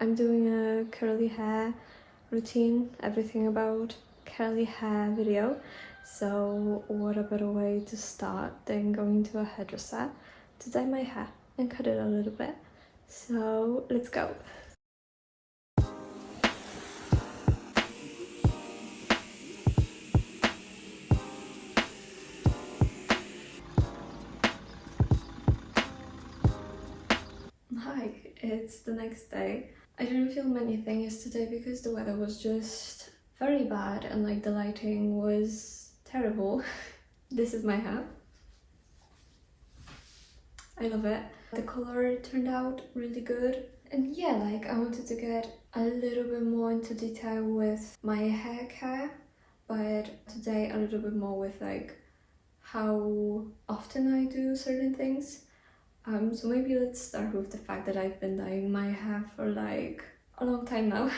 I'm doing a curly hair routine, everything about curly hair video. So what a better way to start than going to a hairdresser to dye my hair and cut it a little bit. So let's go. Hi, it's the next day. I didn't film anything yesterday because the weather was just very bad and like the lighting was terrible. This is my hair. I love it. The color turned out really good. And yeah, like I wanted to get a little bit more into detail with my hair care, but today a little bit more with like how often I do certain things. So maybe let's start with the fact that I've been dyeing my hair for like a long time now.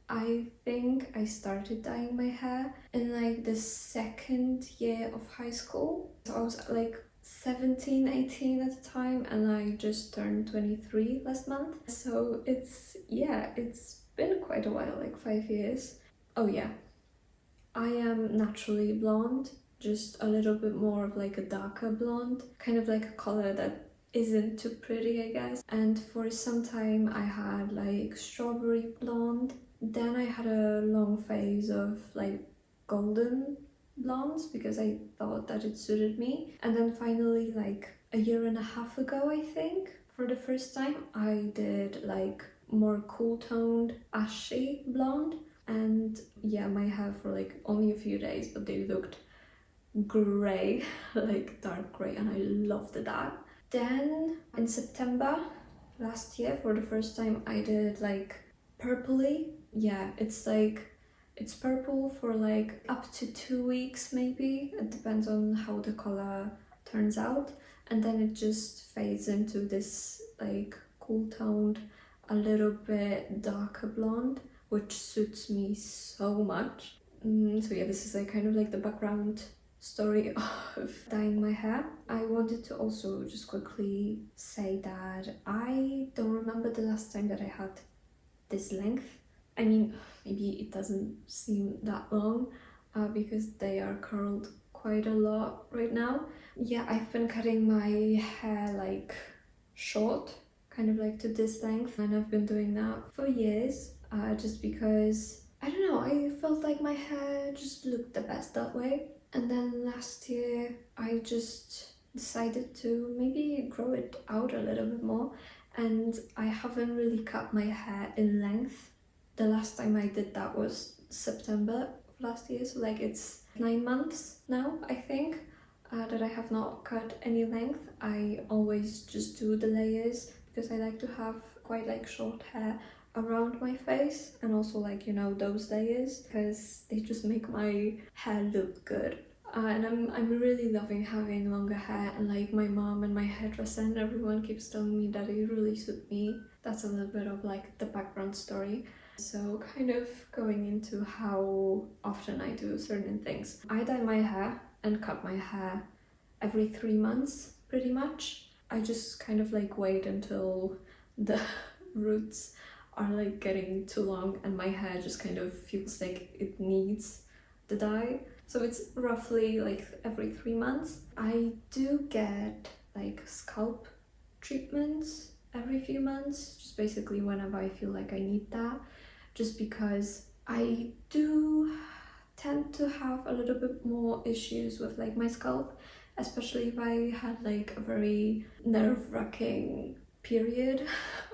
I think I started dyeing my hair in like the second year of high school. So I was like 17, 18 at the time, and I just turned 23 last month. So it's been quite a while, like 5 years. Oh yeah, I am naturally blonde, just a little bit more of like a darker blonde, kind of like a color that isn't too pretty, I guess. And for some time I had like strawberry blonde. Then I had a long phase of like golden blondes because I thought that it suited me. And then finally, like a year and a half ago, I think, for the first time, I did like more cool toned ashy blonde. And yeah, my hair for like only a few days, but they looked grey, like dark grey, and I loved that. Then in September last year, for the first time, I did like purpley. Yeah, it's purple for like up to 2 weeks maybe. It depends on how the color turns out. And then it just fades into this like cool toned, a little bit darker blonde, which suits me so much. So yeah, this is like kind of like the background story of dyeing my hair. I wanted to also just quickly say that I don't remember the last time that I had this length. I mean, maybe it doesn't seem that long because they are curled quite a lot right now. Yeah, I've been cutting my hair like short, kind of like to this length, and I've been doing that for years just because I don't know, I felt like my hair just looked the best that way. And then last year I just decided to maybe grow it out a little bit more, and I haven't really cut my hair in length. The last time I did that was September of last year, so like it's 9 months now, I think, that I have not cut any length. I always just do the layers because I like to have quite like short hair around my face, and also like, you know, those layers because they just make my hair look good. And I'm really loving having longer hair, and like my mom and my hairdresser and everyone keeps telling me that it really suits me. That's a little bit of like the background story. So kind of going into how often I do certain things. I dye my hair and cut my hair every 3 months pretty much. I just kind of like wait until the roots are like getting too long and my hair just kind of feels like it needs the dye. So it's roughly like every 3 months. I do get like scalp treatments every few months, just basically whenever I feel like I need that, just because I do tend to have a little bit more issues with like my scalp, especially if I had like a very nerve-wracking period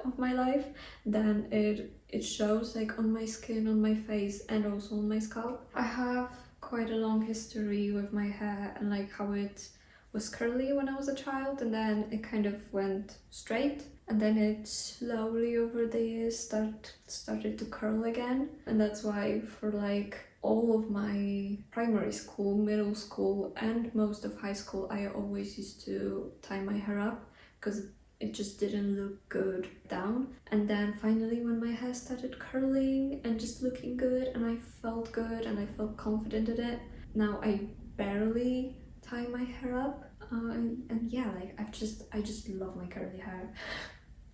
of my life. Then it shows like on my skin, on my face, and also on my scalp. I have quite a long history with my hair and like how it was curly when I was a child, and then it kind of went straight, and then it slowly over the years started to curl again. And that's why for like all of my primary school, middle school, and most of high school, I always used to tie my hair up because it just didn't look good down. And then finally when my hair started curling and just looking good, and I felt good and I felt confident in it, now I barely tie my hair up. And yeah, like I just love my curly hair.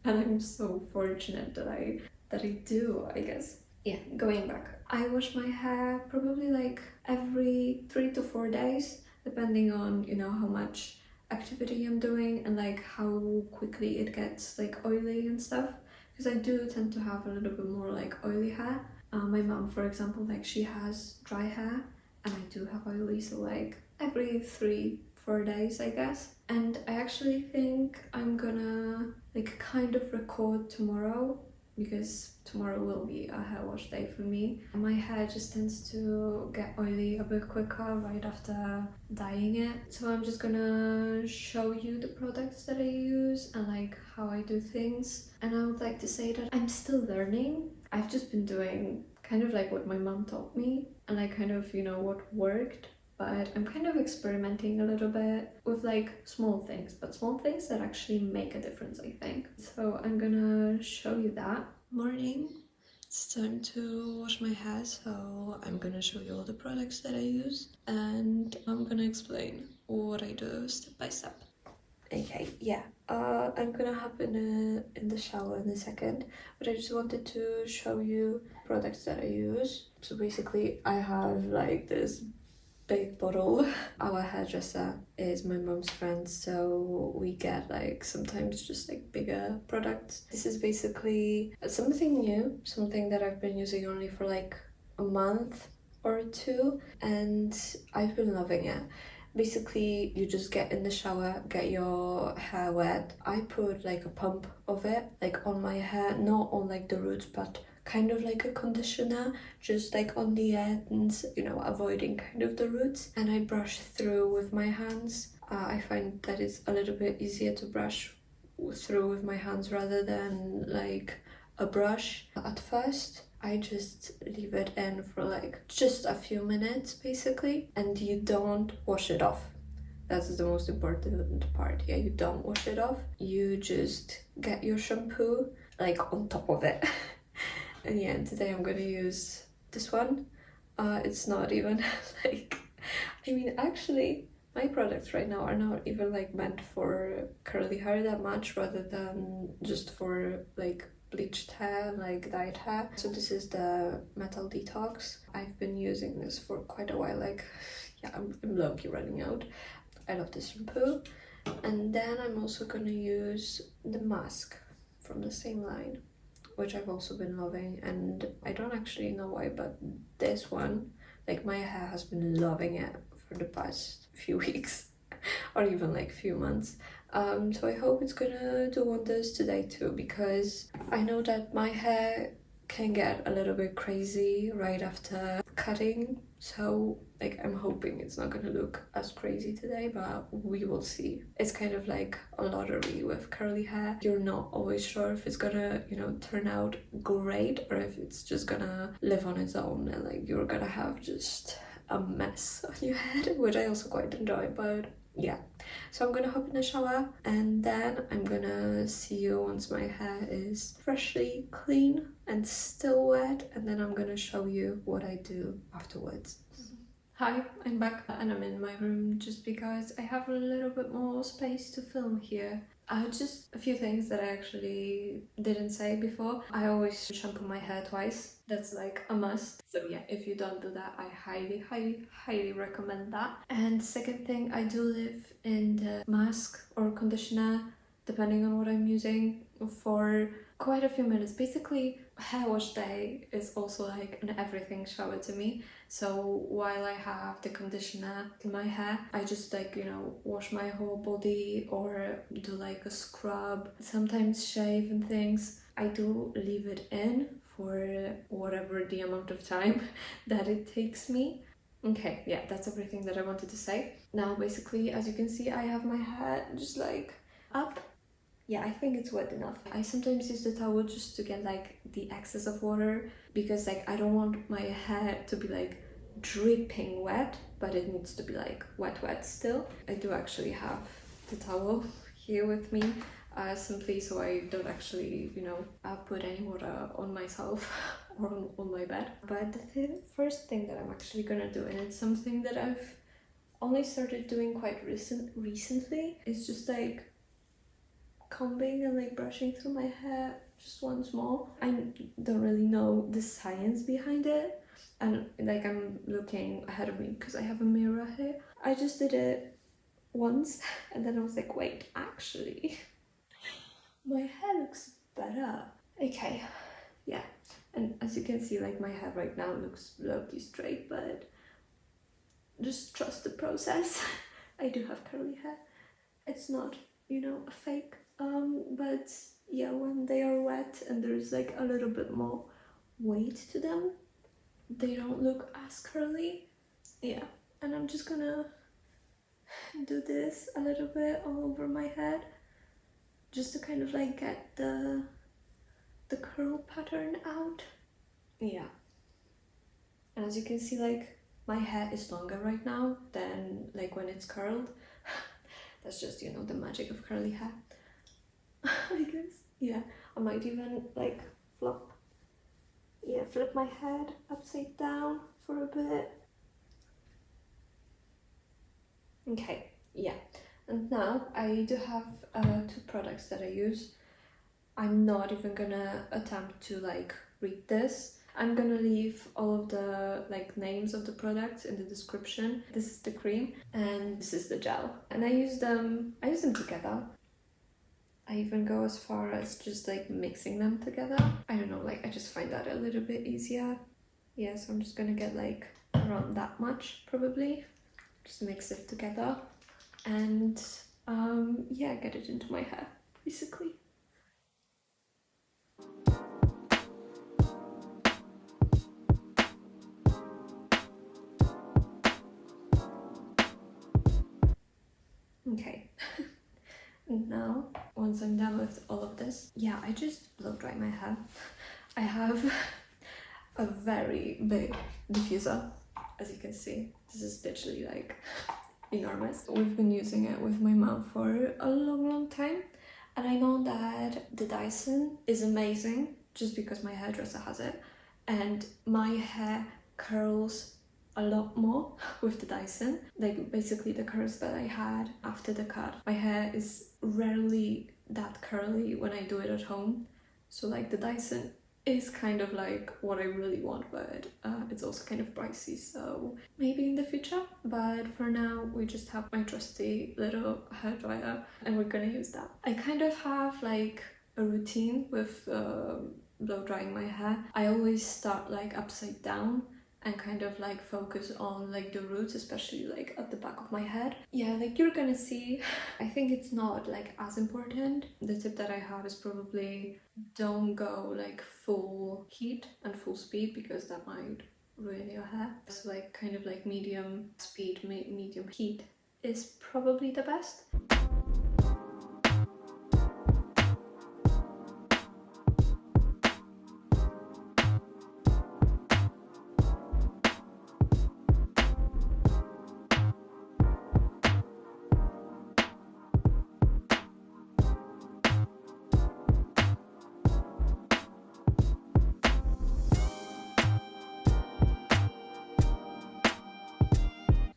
And I'm so fortunate that I do, I guess. Yeah, going back. I wash my hair probably like every 3 to 4 days, depending on, how much activity I'm doing and like how quickly it gets like oily and stuff. Because I do tend to have a little bit more like oily hair. My mom, for example, like she has dry hair and I do have oily, so like every 3 4 days, I guess. And I actually think I'm gonna like kind of record tomorrow because tomorrow will be a hair wash day for me. My hair just tends to get oily a bit quicker right after dyeing it. So I'm just gonna show you the products that I use and like how I do things. And I would like to say that I'm still learning. I've just been doing kind of like what my mom taught me and like kind of, what worked. But I'm kind of experimenting a little bit with like small things, but small things that actually make a difference, I think. So I'm gonna show you that. Morning, it's time to wash my hair, so I'm gonna show you all the products that I use and I'm gonna explain what I do step by step. Okay, yeah. I'm gonna hop in the shower in a second, but I just wanted to show you products that I use. So basically, I have like this big bottle. Our hairdresser is my mom's friend, so we get like sometimes just like bigger products. This is basically something new, something that I've been using only for like a month or two, and I've been loving it. Basically, you just get in the shower, get your hair wet. I put like a pump of it like on my hair, not on like the roots, but kind of like a conditioner, just like on the ends, avoiding kind of the roots. And I brush through with my hands. I find that it's a little bit easier to brush through with my hands rather than like a brush. At first, I just leave it in for like just a few minutes basically, and you don't wash it off. That's the most important part. Yeah, you don't wash it off. You just get your shampoo like on top of it. And yeah, today I'm gonna use this one. It's not even like, actually, my products right now are not even like meant for curly hair that much, rather than just for like bleached hair, like dyed hair. So this is the Metal Detox. I've been using this for quite a while. Like, yeah, I'm low-key running out. I love this shampoo. And then I'm also gonna use the mask from the same line, which I've also been loving, and I don't actually know why, but this one, like my hair has been loving it for the past few weeks or even like few months. So I hope it's gonna do wonders today too, because I know that my hair can get a little bit crazy right after cutting, so like I'm hoping it's not gonna look as crazy today, but we will see. It's kind of like a lottery with curly hair. You're not always sure if it's gonna, turn out great or if it's just gonna live on its own and like you're gonna have just a mess on your head, which I also quite enjoy. But yeah, so I'm gonna hop in the shower and then I'm gonna see you once my hair is freshly clean and still wet, and then I'm gonna show you what I do afterwards. Hi, I'm back and I'm in my room just because I have a little bit more space to film here. Just a few things that I actually didn't say before. I always shampoo my hair twice. That's like a must. So yeah, if you don't do that, I highly, highly, highly recommend that. And second thing, I do live in the mask or conditioner, depending on what I'm using, for quite a few minutes. Basically, hair wash day is also like an everything shower to me. So while I have the conditioner in my hair, I just like, wash my whole body or do like a scrub, sometimes shave and things. I do leave it in for whatever the amount of time that it takes me. Okay, yeah, that's everything that I wanted to say. Now, basically, as you can see, I have my hair just like up. Yeah, I think it's wet enough. I sometimes use the towel just to get like the excess of water, because like I don't want my hair to be like dripping wet, but it needs to be like wet still. I do actually have the towel here with me, simply so I don't actually, put any water on myself or on my bed. But the first thing that I'm actually gonna do, and it's something that I've only started doing quite recently, is just like combing and like brushing through my hair just once more. I don't really know the science behind it, and like I'm looking ahead of me because I have a mirror here. I just did it once and then I was like, wait, actually my hair looks better. Okay, yeah. And as you can see, like my hair right now looks low-key straight, but just trust the process. I do have curly hair. It's not, a fake. But yeah, when they are wet and there's like a little bit more weight to them, they don't look as curly. Yeah, and I'm just gonna do this a little bit all over my head, just to kind of like get the curl pattern out. Yeah. And as you can see, like my hair is longer right now than like when it's curled. That's just, the magic of curly hair. I guess. Yeah, I might even like flip my head upside down for a bit. Okay, yeah. And now I do have 2 products that I use. I'm not even gonna attempt to like read this. I'm gonna leave all of the like names of the products in the description. This is the cream and this is the gel. And I use them together. I even go as far as just like mixing them together. I don't know, like I just find that a little bit easier. Yeah, so I'm just gonna get like around that much probably. Just mix it together and yeah, get it into my hair basically. Okay. And now, once I'm done with all of this, yeah, I just blow dry my hair. I have a very big diffuser, as you can see. This is literally like enormous. We've been using it with my mom for a long time, and I know that the Dyson is amazing just because my hairdresser has it, and my hair curls a lot more with the Dyson. Like basically the curls that I had after the cut. My hair is rarely that curly when I do it at home. So like the Dyson is kind of like what I really want, but it's also kind of pricey, so maybe in the future. But for now, we just have my trusty little hairdryer and we're gonna use that. I kind of have like a routine with blow drying my hair. I always start like upside down and kind of like focus on like the roots, especially like at the back of my head. Yeah, like you're gonna see, I think it's not like as important. The tip that I have is probably don't go like full heat and full speed because that might ruin your hair. So like kind of like medium speed, medium heat is probably the best.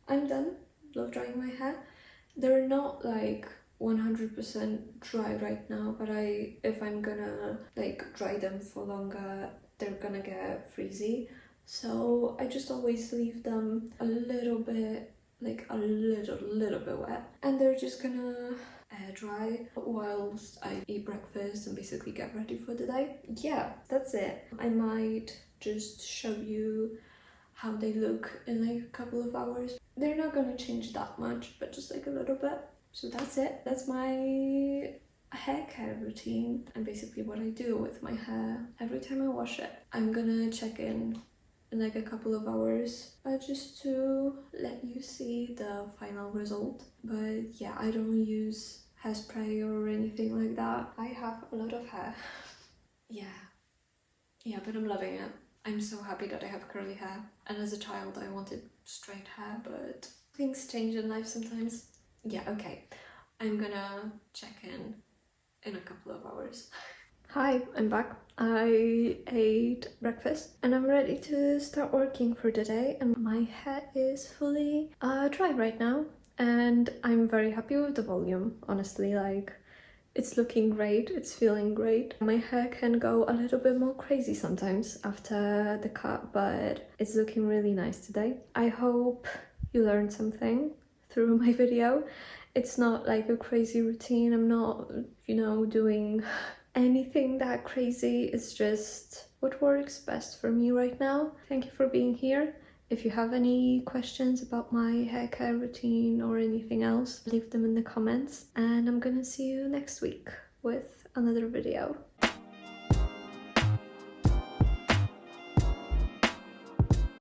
I'm done blow drying my hair. They're not like 100% dry right now, but if I'm gonna like dry them for longer, they're gonna get frizzy. So I just always leave them a little bit, like a little bit wet, and they're just gonna air dry whilst I eat breakfast and basically get ready for the day. Yeah, that's it. I might just show you how they look in like a couple of hours. They're not gonna change that much, but just like a little bit. So that's it. That's my hair care routine and basically what I do with my hair every time I wash it. I'm gonna check in like a couple of hours just to let you see the final result. But yeah, I don't use hairspray or anything like that. I have a lot of hair. Yeah, but I'm loving it. I'm so happy that I have curly hair, and as a child I wanted straight hair, but things change in life sometimes. Yeah, okay, I'm gonna check in a couple of hours. Hi, I'm back. I ate breakfast and I'm ready to start working for the day, and my hair is fully dry right now and I'm very happy with the volume, honestly. Like It's looking great, it's feeling great. My hair can go a little bit more crazy sometimes after the cut, but it's looking really nice today. I hope you learned something through my video. It's not like a crazy routine. I'm not, doing anything that crazy. It's just what works best for me right now. Thank you for being here. If you have any questions about my hair care routine or anything else, leave them in the comments, and I'm gonna see you next week with another video.